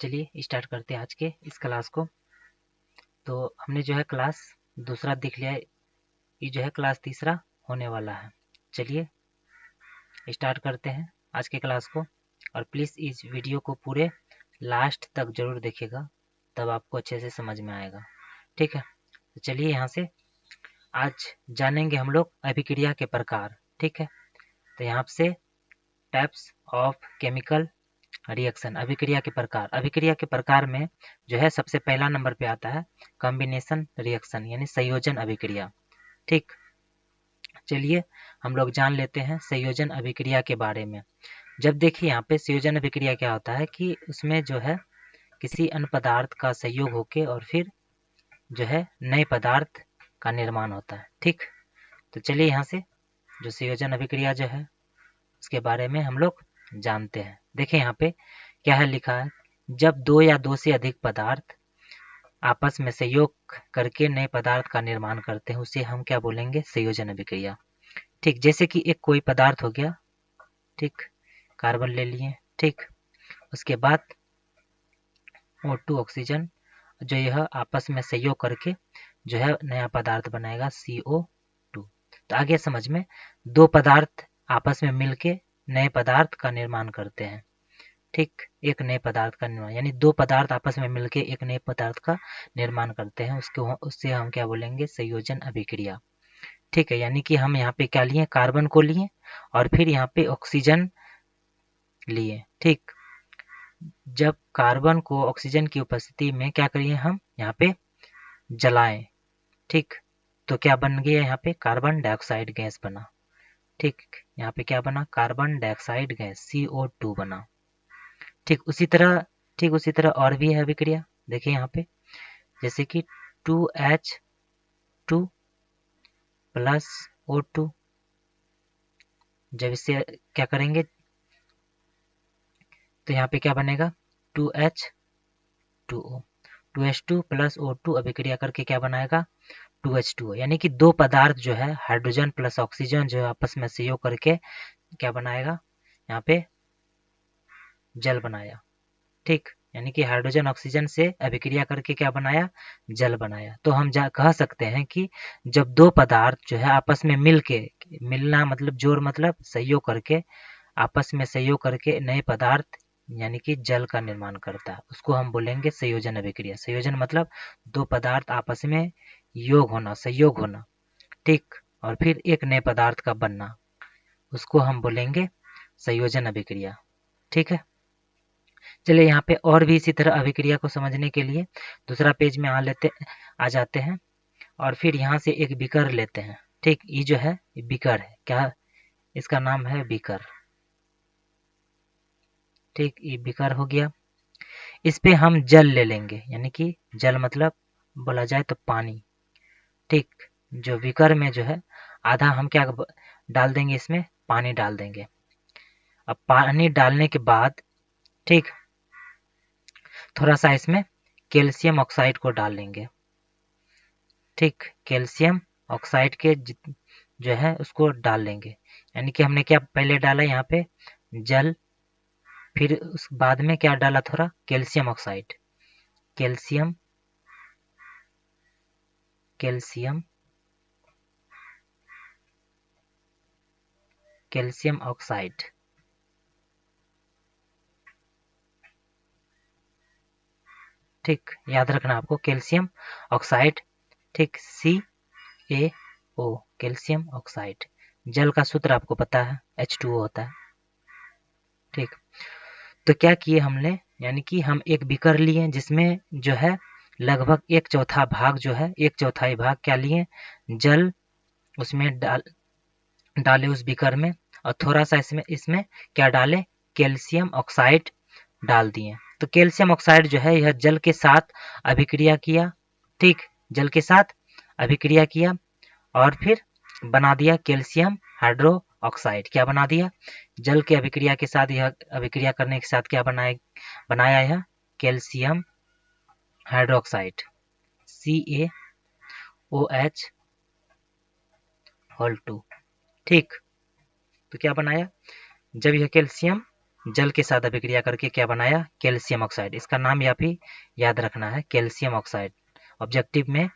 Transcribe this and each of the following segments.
चलिए स्टार्ट करते हैं आज के इस क्लास को। तो हमने जो है क्लास दूसरा देख लिया है, ये जो है क्लास तीसरा होने वाला है। चलिए स्टार्ट करते हैं आज के क्लास को, और प्लीज़ इस वीडियो को पूरे लास्ट तक जरूर देखिएगा, तब आपको अच्छे से समझ में आएगा। ठीक है, तो चलिए यहाँ से आज जानेंगे हम लोग अभिक्रिया के प्रकार। ठीक है, तो यहाँ से टाइप्स ऑफ केमिकल रिएक्शन, अभिक्रिया के प्रकार। अभिक्रिया के प्रकार में जो है सबसे पहला नंबर पे आता है कॉम्बिनेशन रिएक्शन, यानी संयोजन अभिक्रिया। ठीक, चलिए हम लोग जान लेते हैं संयोजन अभिक्रिया के बारे में। जब देखिए यहाँ पे संयोजन अभिक्रिया क्या होता है कि उसमें जो है किसी अन्य पदार्थ का संयोग होके और फिर जो है नए पदार्थ का निर्माण होता है। ठीक, तो चलिए यहाँ से जो संयोजन अभिक्रिया जो है उसके बारे में हम लोग जानते हैं। देखिए यहाँ पे क्या है लिखा है, जब दो या दो से अधिक पदार्थ आपस में संयोग करके नए पदार्थ का निर्माण करते हैं उसे हम क्या बोलेंगे, संयोजन अभिक्रिया। ठीक, जैसे कि एक कोई पदार्थ हो गया, ठीक, कार्बन ले लिए, ठीक, उसके बाद O2 ऑक्सीजन, जो यह आपस में संयोग करके जो है नया पदार्थ बनाएगा CO2। तो आगे समझ में, दो पदार्थ आपस में मिलके नए पदार्थ का निर्माण करते हैं। ठीक, एक नए पदार्थ का निर्माण, यानी दो पदार्थ आपस में मिलके एक नए पदार्थ का निर्माण करते हैं, उससे हम क्या बोलेंगे, संयोजन अभिक्रिया। ठीक है, यानी कि हम यहाँ पे क्या लिए, कार्बन को लिए और फिर यहाँ पे ऑक्सीजन लिए। ठीक, जब कार्बन को ऑक्सीजन की उपस्थिति में क्या करिए, हम यहाँ पे जलाएं। ठीक, तो क्या बन गया, यहाँ पे कार्बन डाइऑक्साइड गैस बना। ठीक, यहाँ पे क्या बना, कार्बन डाइऑक्साइड गैस CO2 बना। ठीक उसी तरह और भी है अभिक्रिया। देखिए यहाँ पे जैसे कि 2H2 प्लस O2, जब इसे क्या करेंगे तो यहाँ पे क्या बनेगा, 2H2O, 2H2 प्लस O2 अभिक्रिया करके क्या बनाएगा, 2H2O। यानी कि दो पदार्थ जो है हाइड्रोजन प्लस ऑक्सीजन जो है आपस में सहयोग करके क्या बनाएगा, यहाँ पे जल बनाया। ठीक, यानी कि हाइड्रोजन ऑक्सीजन से अभिक्रिया करके क्या बनाया, जल बनाया। तो हम कह सकते हैं कि जब दो पदार्थ जो है आपस में मिलना मतलब जोड़ मतलब सहयोग करके, आपस में सहयोग करके नए पदार्थ यानी कि जल का निर्माण करता है, उसको हम बोलेंगे संयोजन अभिक्रिया। संयोजन मतलब दो पदार्थ आपस में योग होना, सहयोग होना। ठीक, और फिर एक नए पदार्थ का बनना, उसको हम बोलेंगे संयोजन अभिक्रिया। ठीक है, चलिए यहाँ पे और भी इसी तरह अभिक्रिया को समझने के लिए दूसरा पेज में आ जाते हैं, और फिर यहाँ से एक बीकर लेते हैं। ठीक, ये जो है बीकर है, क्या इसका नाम है, बीकर। ठीक, ये बीकर हो गया। इस पे हम जल ले लेंगे, यानी कि जल मतलब बोला जाए तो पानी। ठीक, जो बीकर में जो है आधा हम क्या डाल देंगे, इसमें पानी डाल देंगे। अब पानी डालने के बाद ठीक थोड़ा सा इसमें कैल्शियम ऑक्साइड को डाल लेंगे। ठीक, कैल्शियम ऑक्साइड के जो है उसको डाल लेंगे, यानी कि हमने क्या पहले डाला यहाँ पे जल, फिर उस बाद में क्या डाला, थोड़ा calcium oxide, calcium calcium calcium oxide. ठीक, याद रखना आपको कैल्शियम ऑक्साइड। ठीक, CaO, कैल्शियम ऑक्साइड। जल का सूत्र आपको पता है, H2O होता है। ठीक, तो क्या किए हमने, यानी कि हम एक बीकर लिए जिसमें जो है लगभग एक चौथा भाग जो है, एक चौथाई भाग क्या लिए, जल उसमें डाले उस बीकर में, और थोड़ा सा इसमें क्या डाले, कैल्शियम ऑक्साइड डाल दिए। तो कैल्शियम ऑक्साइड जो है यह जल के साथ अभिक्रिया किया। ठीक, जल के साथ अभिक्रिया किया और फिर बना दिया कैल्शियम हाइड्रो ऑक्साइड। क्या बना दिया, जल के अभिक्रिया के साथ, यह अभिक्रिया करने के साथ क्या बनाया यह कैल्शियम हाइड्रोक्साइड, CaOH होल 2। ठीक, तो क्या बनाया, जब यह कैल्शियम जल के साथ अभिक्रिया करके क्या बनाया, कैल्शियम ऑक्साइड। इसका नाम या फिर याद रखना है, कैल्शियम ऑक्साइड। ऑब्जेक्टिव में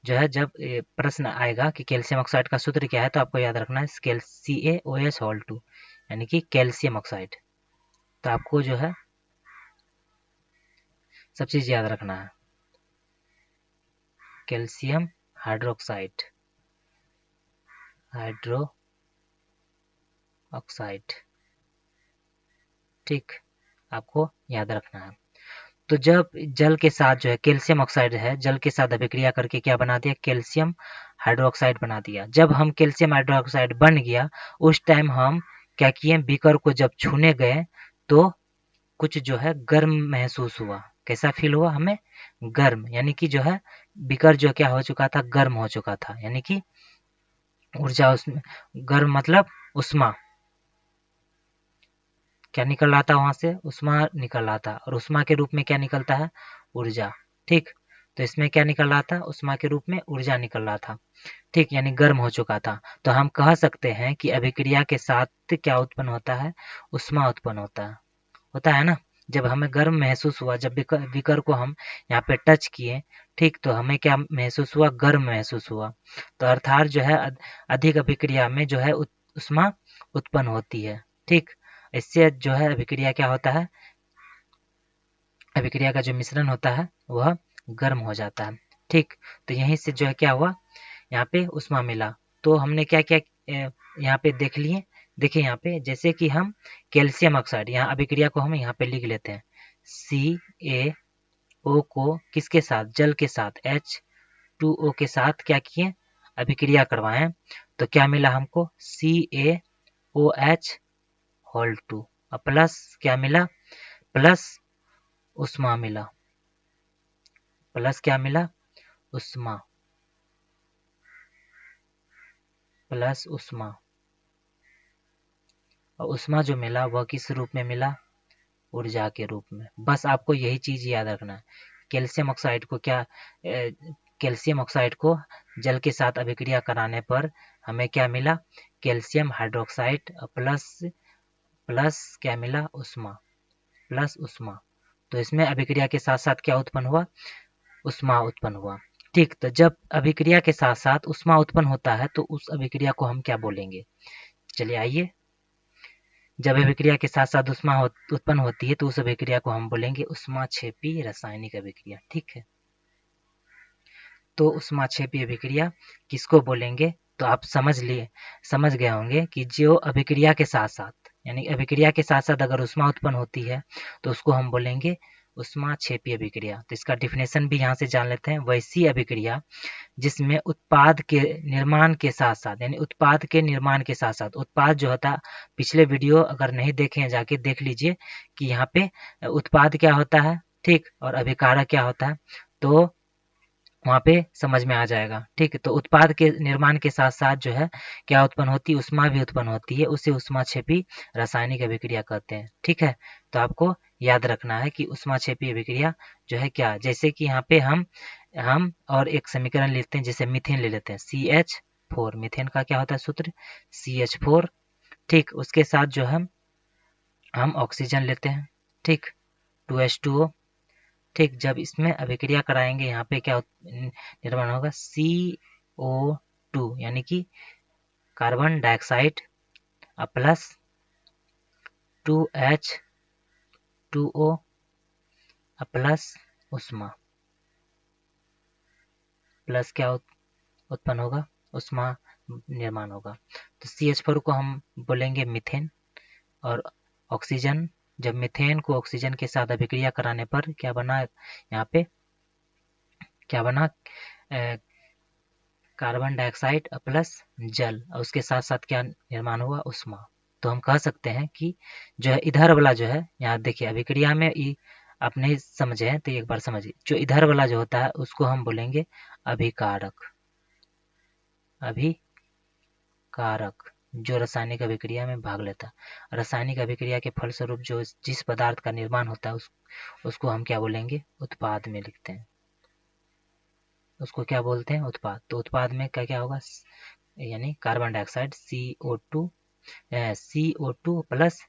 जो है जब प्रश्न आएगा कि कैल्शियम ऑक्साइड का सूत्र क्या है, तो आपको याद रखना है CaOH यानी कि कैल्शियम ऑक्साइड। तो आपको जो है सब चीज याद रखना है। कैल्शियम हाइड्रोक्साइड, ठीक, आपको याद रखना है। तो जब जल के साथ जो है कैल्शियम ऑक्साइड है, जल के साथ अभिक्रिया करके क्या बना दिया, कैल्शियम हाइड्रोक्साइड बना दिया। जब हम कैल्शियम हाइड्रोक्साइड बन गया, उस टाइम हम क्या किए, बीकर को जब छूने गए तो कुछ जो है गर्म महसूस हुआ। कैसा फील हुआ हमें, गर्म, यानी कि जो है बीकर जो क्या हो चुका था, गर्म हो चुका था, यानी कि ऊर्जा उसमें, गर्म मतलब उष्मा, क्या निकल रहा था वहां से, उष्मा निकल रहा था, और उष्मा के रूप में क्या निकलता है, ऊर्जा। ठीक, तो इसमें क्या निकल रहा था, उष्मा के रूप में ऊर्जा निकल रहा था। ठीक, यानी गर्म हो चुका था। तो हम कह सकते हैं कि अभिक्रिया के साथ क्या उत्पन्न होता है, उष्मा उत्पन्न होता है ना। जब हमें गर्म महसूस हुआ, जब बीकर को हम यहाँ पे टच किए, ठीक, तो हमें क्या महसूस हुआ, गर्म महसूस हुआ। तो अर्थात जो है अधिक अभिक्रिया में जो है उष्मा उत्पन्न होती है। ठीक, इससे जो है अभिक्रिया क्या होता है, अभिक्रिया का जो मिश्रण होता है वह गर्म हो जाता है। ठीक, तो यहीं से जो है क्या हुआ, यहाँ पे उष्मा मिला। तो हमने क्या क्या यहाँ पे देख लिए, देखिए यहाँ पे जैसे कि हम कैल्शियम ऑक्साइड, यहाँ अभिक्रिया को हम यहाँ पे लिख लेते हैं, CaO को किसके साथ, जल के साथ, H2O के साथ क्या किए, अभिक्रिया करवाएं, तो क्या मिला हमको, CaOH2 प्लस क्या मिला, प्लस उष्मा मिला, प्लस क्या मिला, उष्मा, प्लस उष्मा। और उष्मा जो मिला वह किस रूप में मिला, ऊर्जा के रूप में। बस आपको यही चीज याद रखना है। कैल्शियम ऑक्साइड को क्या, कैल्शियम ऑक्साइड को जल के साथ अभिक्रिया कराने पर हमें क्या मिला, कैल्शियम हाइड्रोक्साइड प्लस प्लस क्या मिला, उष्मा, प्लस उष्मा। तो इसमें अभिक्रिया के साथ साथ क्या उत्पन्न हुआ, उष्मा उत्पन्न हुआ। ठीक, तो जब अभिक्रिया के साथ साथ उष्मा उत्पन्न होता है तो उस अभिक्रिया को हम क्या बोलेंगे, चलिए आइए। जब अभिक्रिया के साथ साथ उष्मा उत्पन्न होती है तो उस अभिक्रिया को हम बोलेंगे उष्माक्षेपी रासायनिक अभिक्रिया। ठीक है, तो उष्माक्षेपी अभिक्रिया किसको बोलेंगे, तो आप समझ गए होंगे कि जो अभिक्रिया के साथ साथ, यानी अभिक्रिया के साथ साथ अगर उष्मा उत्पन्न होती है तो उसको हम बोलेंगे उष्माक्षेपी अभिक्रिया। तो इसका डिफिनेशन भी यहाँ से जान लेते हैं। वैसी अभिक्रिया जिसमें उत्पाद के निर्माण के साथ साथ, यानी उत्पाद के निर्माण के साथ साथ, उत्पाद जो होता, पिछले वीडियो अगर नहीं देखे हैं जाके देख लीजिए कि यहाँ पे उत्पाद क्या होता है, ठीक, और अभिकारक क्या होता है, तो वहाँ पे समझ में आ जाएगा। ठीक है, तो उत्पाद के निर्माण के साथ साथ जो है क्या उत्पन्न होती है, उष्मा भी उत्पन्न होती है, उसे उष्माक्षेपी रासायनिक अभिक्रिया कहते हैं। ठीक है, तो आपको याद रखना है कि उष्माक्षेपी अभिक्रिया जो है क्या, जैसे कि यहाँ पे हम और एक समीकरण लेते हैं, जैसे मीथेन ले लेते हैं, CH4, मीथेन का क्या होता है सूत्र, CH4। ठीक, उसके साथ जो हम ऑक्सीजन लेते हैं, ठीक, 2H2O। ठीक, जब इसमें अभिक्रिया कराएंगे यहाँ पे क्या निर्माण होगा, CO2 यानी कि carbon dioxide plus 2H2O plus उष्मा, प्लस क्या उत्पन्न होगा, उष्मा निर्माण होगा। तो CH4 को हम बोलेंगे मीथेन, और ऑक्सीजन, जब मीथेन को ऑक्सीजन के साथ अभिक्रिया कराने पर क्या बना, यहाँ पे क्या बना, कार्बन डाइऑक्साइड प्लस जल, और उसके साथ साथ क्या निर्माण हुआ, उष्मा। तो हम कह सकते हैं कि जो है इधर वाला जो है, यहाँ देखिए अभिक्रिया में आप नहीं समझे हैं तो एक बार समझिए, जो इधर वाला जो होता है उसको हम बोलेंगे अभिकारक, अभिकारक जो रासायनिक अभिक्रिया में भाग लेता है। रासायनिक अभिक्रिया के फलस्वरूप जो जिस पदार्थ का निर्माण होता है उसको हम क्या बोलेंगे, उत्पाद में लिखते हैं, उसको क्या बोलते हैं, उत्पाद। तो उत्पाद में क्या क्या होगा, यानी carbon dioxide CO2 plus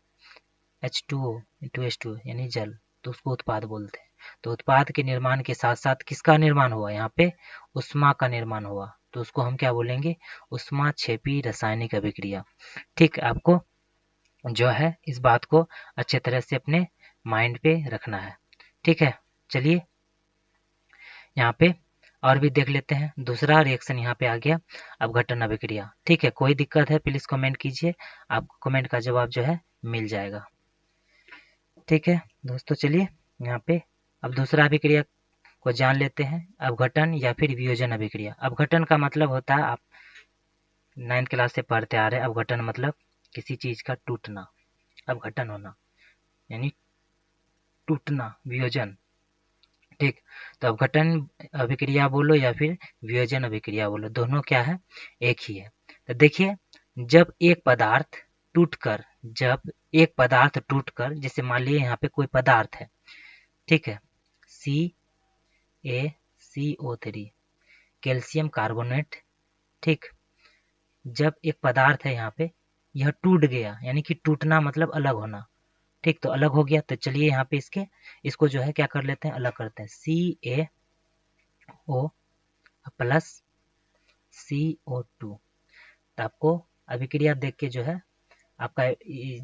H2O into H2O यानी जल, तो उसको उत्पाद बोलते हैं। तो उत्पाद के निर्माण के साथ साथ किसका निर्माण हुआ, यहाँ पे उष्मा का निर्माण हुआ, तो उसको हम क्या बोलेंगे, उष्माक्षेपी रासायनिक अभिक्रिया। ठीक, आपको जो है इस बात को अच्छे तरह से अपने माइंड पे रखना है। ठीक है, चलिए यहाँ पे और भी देख लेते हैं। दूसरा रिएक्शन यहाँ पे आ गया अपघटन अभिक्रिया। ठीक है, कोई दिक्कत है प्लीज कमेंट कीजिए, आपको कमेंट का जवाब जो है मिल जाएगा। ठीक है दोस्तों, चलिए यहाँ पे अब दूसरा अभिक्रिया को जान लेते हैं, अपघटन या फिर वियोजन अभिक्रिया। अपघटन का मतलब होता है, आप 9th क्लास से पढ़ते आ रहे हैं, अपघटन मतलब किसी चीज का टूटना, अपघटन होना यानी टूटना, वियोजन। ठीक, तो अपघटन अभिक्रिया बोलो या फिर वियोजन अभिक्रिया बोलो, दोनों क्या है, एक ही है। तो देखिए, जब एक पदार्थ टूटकर जब एक पदार्थ टूटकर जैसे मान लीजिए यहाँ पे कोई पदार्थ है, ठीक है, CaCO3 कैल्शियम कार्बोनेट। ठीक, जब एक पदार्थ है यहाँ पे, यह टूट गया, यानी कि टूटना मतलब अलग होना। ठीक, तो अलग हो गया, तो चलिए यहाँ पे इसको जो है क्या कर लेते हैं, अलग करते हैं। CaO plus CO2। तो आपको अभिक्रिया देख के जो है आपका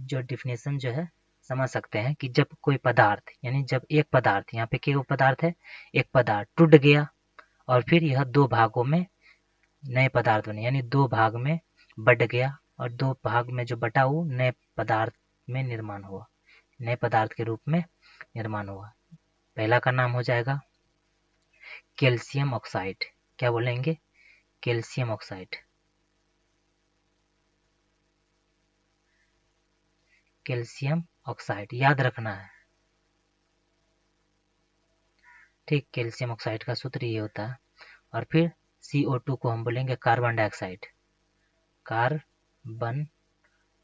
जो डिफिनेशन जो है समझ सकते हैं कि जब कोई पदार्थ, यानी जब एक पदार्थ, यहाँ पे क्या पदार्थ है, एक पदार्थ टूट गया और फिर यह दो भागों में नए पदार्थ बने, यानी दो भाग में बट गया और दो भाग में जो बटा वो नए पदार्थ में निर्माण हुआ, नए पदार्थ के रूप में निर्माण हुआ। पहला का नाम हो जाएगा कैल्शियम ऑक्साइड। क्या बोलेंगे, कैल्शियम ऑक्साइड। कैल्शियम ऑक्साइड याद रखना है। ठीक, कैल्शियम ऑक्साइड का सूत्र ये होता है। और फिर CO2 को हम बोलेंगे carbon dioxide, carbon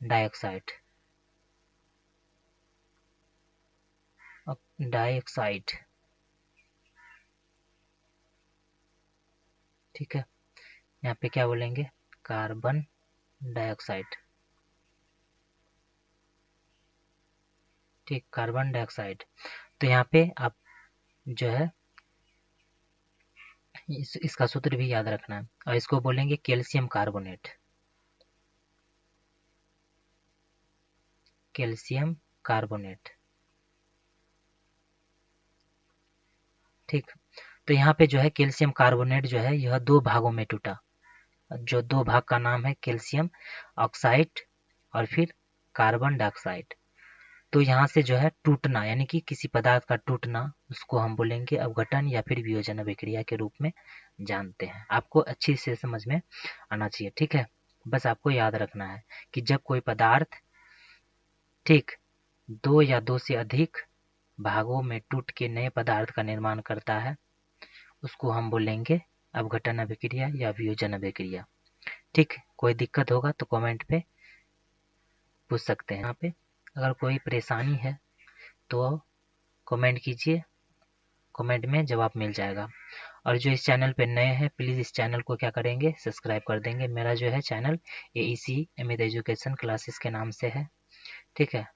dioxide, dioxide. ठीक है, यहाँ पे क्या बोलेंगे, कार्बन डाइऑक्साइड। ठीक, कार्बन डाइऑक्साइड। तो यहाँ पे आप जो है इसका सूत्र भी याद रखना है और इसको बोलेंगे कैल्शियम कार्बोनेट, कैल्शियम कार्बोनेट। ठीक, तो यहाँ पे जो है कैल्शियम कार्बोनेट जो है यह दो भागों में टूटा, जो दो भाग का नाम है कैल्शियम ऑक्साइड और फिर कार्बन डाइऑक्साइड। तो यहाँ से जो है टूटना, यानी कि किसी पदार्थ का टूटना, उसको हम बोलेंगे अपघटन या फिर वियोजन अभिक्रिया के रूप में जानते हैं। आपको अच्छी से समझ में आना चाहिए। ठीक है, बस आपको याद रखना है कि जब कोई पदार्थ ठीक दो या दो से अधिक भागों में टूट के नए पदार्थ का निर्माण करता है, उसको हम बोलेंगे अपघटन अभिक्रिया या वियोजन अभिक्रिया। ठीक, कोई दिक्कत होगा तो कमेंट पे पूछ सकते हैं। यहाँ पे अगर कोई परेशानी है तो कमेंट कीजिए, कमेंट में जवाब मिल जाएगा। और जो इस चैनल पे नए हैं प्लीज़ इस चैनल को क्या करेंगे, सब्सक्राइब कर देंगे। मेरा जो है channel AEC Amit education classes के नाम से है। ठीक है,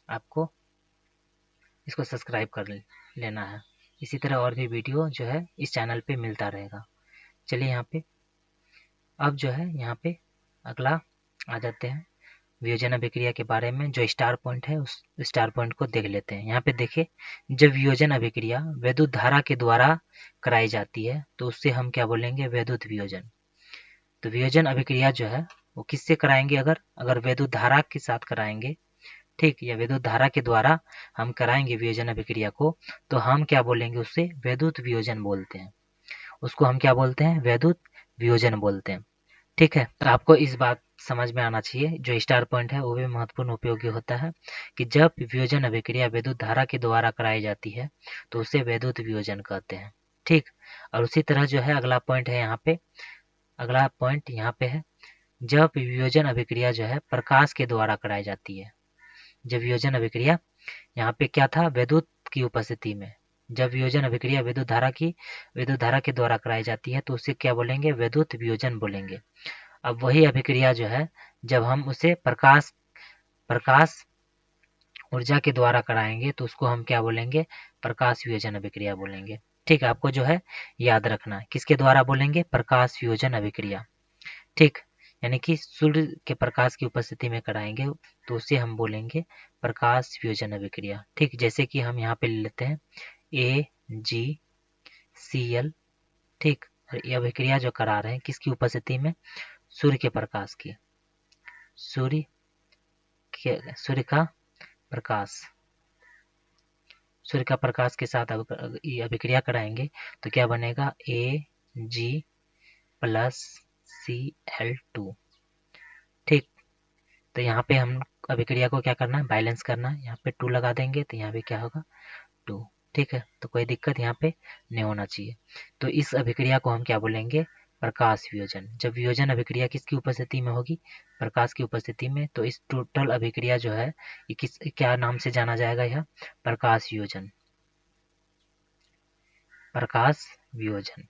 आपको इसको सब्सक्राइब कर लेना है। इसी तरह और भी वीडियो जो है इस चैनल पे मिलता रहेगा। चलिए यहाँ पे अब जो है यहाँ पे अगला आ जाते हैं वियोजन अभिक्रिया के बारे में। जो स्टार पॉइंट है उस स्टार पॉइंट को देख लेते हैं। यहाँ पे देखिए, जब वियोजन अभिक्रिया वैद्युत धारा के द्वारा कराई जाती है तो उससे हम क्या बोलेंगे, वैद्युत वियोजन। तो वियोजन अभिक्रिया जो है वो किससे कराएंगे, अगर वैद्युत धारा के साथ कराएंगे, ठीक, या विद्युत धारा के द्वारा हम कराएंगे वियोजन अभिक्रिया को, तो हम क्या बोलेंगे, उससे वैद्युत वियोजन बोलते हैं। उसको हम क्या बोलते हैं, वैद्युत वियोजन बोलते हैं। ठीक है, तो आपको इस बात समझ में आना चाहिए, जो स्टार पॉइंट है वो भी महत्वपूर्ण उपयोगी होता है कि जब वियोजन अभिक्रिया विद्युत धारा के द्वारा कराई जाती है तो उसे वैद्युत वियोजन कहते हैं। ठीक, और उसी तरह जो है अगला पॉइंट है यहाँ पे, अगला पॉइंट यहाँ पे है, जब वियोजन अभिक्रिया जो है प्रकाश के द्वारा कराई जाती है। जब वियोजन अभिक्रिया यहाँ पे क्या था, विद्युत की उपस्थिति में, जब वियोजन अभिक्रिया विद्युत धारा के द्वारा कराई जाती है तो उसे क्या बोलेंगे, विद्युत वियोजन बोलेंगे। अब वही अभिक्रिया जो है जब हम उसे प्रकाश ऊर्जा के द्वारा कराएंगे तो उसको हम क्या बोलेंगे, प्रकाश वियोजन अभिक्रिया बोलेंगे। ठीक, आपको जो है याद रखना है, किसके द्वारा बोलेंगे, प्रकाश वियोजन अभिक्रिया। ठीक, यानी कि सूर्य के प्रकाश की उपस्थिति में कराएंगे तो उसे हम बोलेंगे प्रकाश वियोजन अभिक्रिया। ठीक, जैसे कि हम यहाँ पे ले लेते हैं AgCl। ठीक, और ये अभिक्रिया जो करा रहे हैं किसकी उपस्थिति में, सूर्य के प्रकाश की, सूर्य का प्रकाश, सूर्य का प्रकाश के साथ ये अभिक्रिया कराएंगे तो क्या बनेगा, Ag+Cl2। ठीक, तो यहाँ पे हम अभिक्रिया को क्या करना है, बैलेंस करना है। यहाँ पे 2 लगा देंगे तो यहाँ पे क्या होगा, 2। ठीक है, तो कोई दिक्कत यहाँ पे नहीं होना चाहिए। तो इस अभिक्रिया को हम क्या बोलेंगे, प्रकाश वियोजन। जब वियोजन अभिक्रिया किसकी उपस्थिति में होगी, प्रकाश की उपस्थिति में, तो इस टोटल अभिक्रिया जो है ये क्या नाम से जाना जाएगा, यह प्रकाश वियोजन, प्रकाश वियोजन।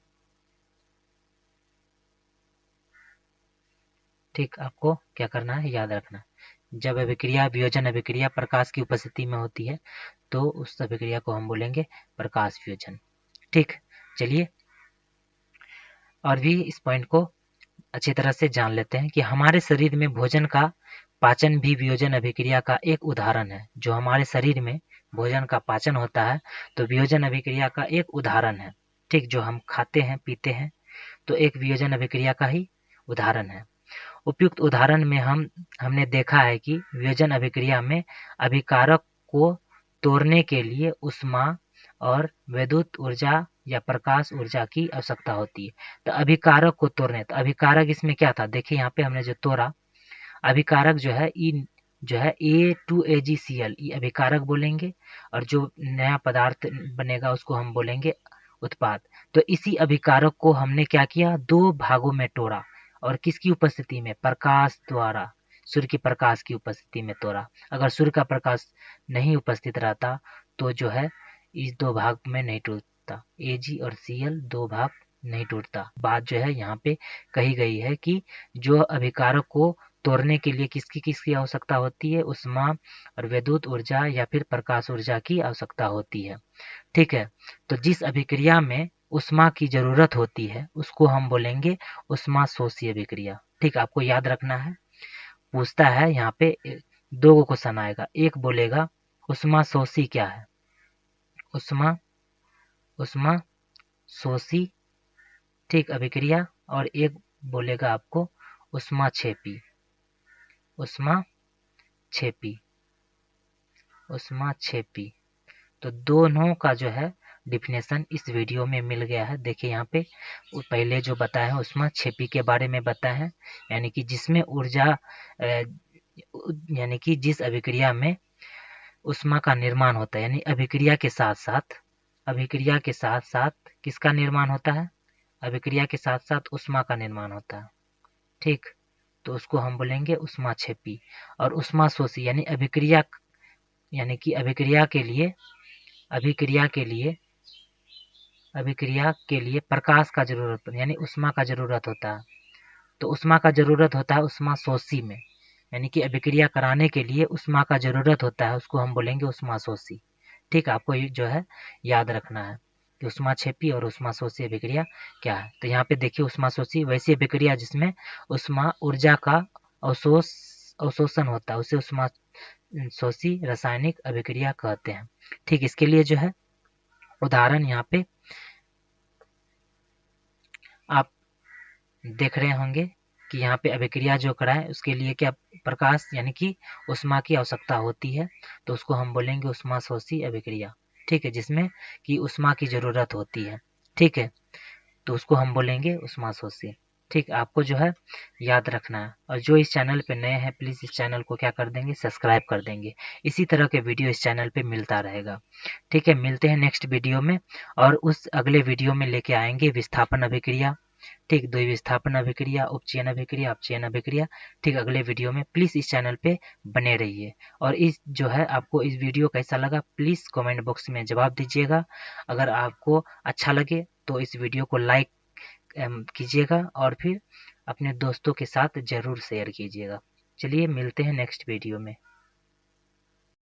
ठीक, आपको क्या करना है, याद रखना, जब अभिक्रिया वियोजन अभिक्रिया प्रकाश की उपस्थिति में होती है तो उस अभिक्रिया को हम बोलेंगे प्रकाश वियोजन। ठीक, चलिए और भी इस पॉइंट को अच्छी तरह से जान लेते हैं कि हमारे शरीर में भोजन का पाचन भी वियोजन अभिक्रिया का एक उदाहरण है। जो हमारे शरीर में भोजन का पाचन होता है तो वियोजन अभिक्रिया का एक उदाहरण है। ठीक, जो हम खाते हैं पीते हैं तो एक वियोजन अभिक्रिया का ही उदाहरण है। उपयुक्त उदाहरण में हमने देखा है कि वियोजन अभिक्रिया में अभिकारक को तोड़ने के लिए ऊष्मा और विद्युत ऊर्जा या प्रकाश ऊर्जा की आवश्यकता होती है। तो अभिकारक को तोड़ने, तो अभिकारक इसमें क्या था, देखिए यहाँ पे हमने जो तोड़ा अभिकारक जो है A2AgCl, ये अभिकारक बोलेंगे और जो नया पदार्थ बनेगा उसको हम बोलेंगे उत्पाद। तो इसी अभिकारक को हमने क्या किया, 2 भागों में तोड़ा और किसकी उपस्थिति में, प्रकाश द्वारा, सूर्य की प्रकाश की उपस्थिति में तोड़ा। अगर सूर्य का प्रकाश नहीं उपस्थित रहता तो जो है इस 2 भाग में नहीं टूटता, Ag और Cl 2 भाग नहीं टूटता। बात जो है यहाँ पे कही गई है कि जो अभिकारक को तोड़ने के लिए किसकी आवश्यकता होती है, ऊष्मा और विद्युत ऊर्जा या फिर प्रकाश ऊर्जा की आवश्यकता होती है। ठीक है, तो जिस अभिक्रिया में ऊष्मा की जरूरत होती है उसको हम बोलेंगे ऊष्मा शोषी अभिक्रिया। ठीक, आपको याद रखना है, पूछता है यहाँ पे 2 क्वेश्चन आएगा, एक बोलेगा ऊष्मा शोषी क्या है, ऊष्मा शोषी, ठीक, अभिक्रिया, और एक बोलेगा आपको ऊष्माक्षेपी, ऊष्माक्षेपी। तो दोनों का जो है डिफिनेशन इस वीडियो में मिल गया है। देखिए यहाँ पे पहले जो बताया है ऊष्माक्षेपी के बारे में बताया है, यानी कि जिसमें ऊर्जा यानी कि जिस अभिक्रिया में ऊष्मा का निर्माण होता है, यानी अभिक्रिया के साथ साथ किसका निर्माण होता है, अभिक्रिया के साथ साथ ऊष्मा का निर्माण होता है। ठीक, तो उसको हम बोलेंगे ऊष्माक्षेपी। और ऊष्मा शोषी यानी अभिक्रिया, यानी कि अभिक्रिया के लिए प्रकाश का जरूरत यानी ऊष्मा का जरूरत होता है। तो ऊष्मा का जरूरत होता है ऊष्मा शोषी में, यानी कि अभिक्रिया कराने के लिए ऊष्मा का जरूरत होता है, उसको हम बोलेंगे ऊष्मा शोषी। ठीक, आपको जो है याद रखना है कि ऊष्माक्षेपी और ऊष्मा शोषी अभिक्रिया क्या है। तो यहाँ पे देखिए ऊष्मा शोषी वैसी अभिक्रिया जिसमें ऊष्मा ऊर्जा का अवशोषण होता है, उसे ऊष्मा शोषी रासायनिक अभिक्रिया कहते हैं। ठीक, इसके लिए जो है उदाहरण यहाँ पे आप देख रहे होंगे कि यहाँ पे अभिक्रिया जो कराएं उसके लिए क्या प्रकाश यानी कि ऊष्मा की आवश्यकता होती है, तो उसको हम बोलेंगे ऊष्मा शोषी अभिक्रिया। ठीक है, जिसमें कि ऊष्मा की जरूरत होती है। ठीक है, तो उसको हम बोलेंगे ऊष्मा शोषी। ठीक, आपको जो है याद रखना है। और जो इस चैनल पे नए हैं प्लीज़ इस चैनल को क्या कर देंगे, सब्सक्राइब कर देंगे। इसी तरह के वीडियो इस चैनल पे मिलता रहेगा। ठीक है, मिलते हैं नेक्स्ट वीडियो में और उस अगले वीडियो में लेके आएंगे विस्थापन अभिक्रिया। ठीक, द्विविस्थापन अभिक्रिया, उपचयन अभिक्रिया, अपचयन अभिक्रिया। ठीक, अगले वीडियो में प्लीज़ इस चैनल पे बने रहिए। और इस जो है आपको इस वीडियो कैसा लगा प्लीज़ कमेंट बॉक्स में जवाब दीजिएगा। अगर आपको अच्छा लगे तो इस वीडियो को लाइक कीजिएगा और फिर अपने दोस्तों के साथ ज़रूर शेयर कीजिएगा। चलिए मिलते हैं नेक्स्ट वीडियो में।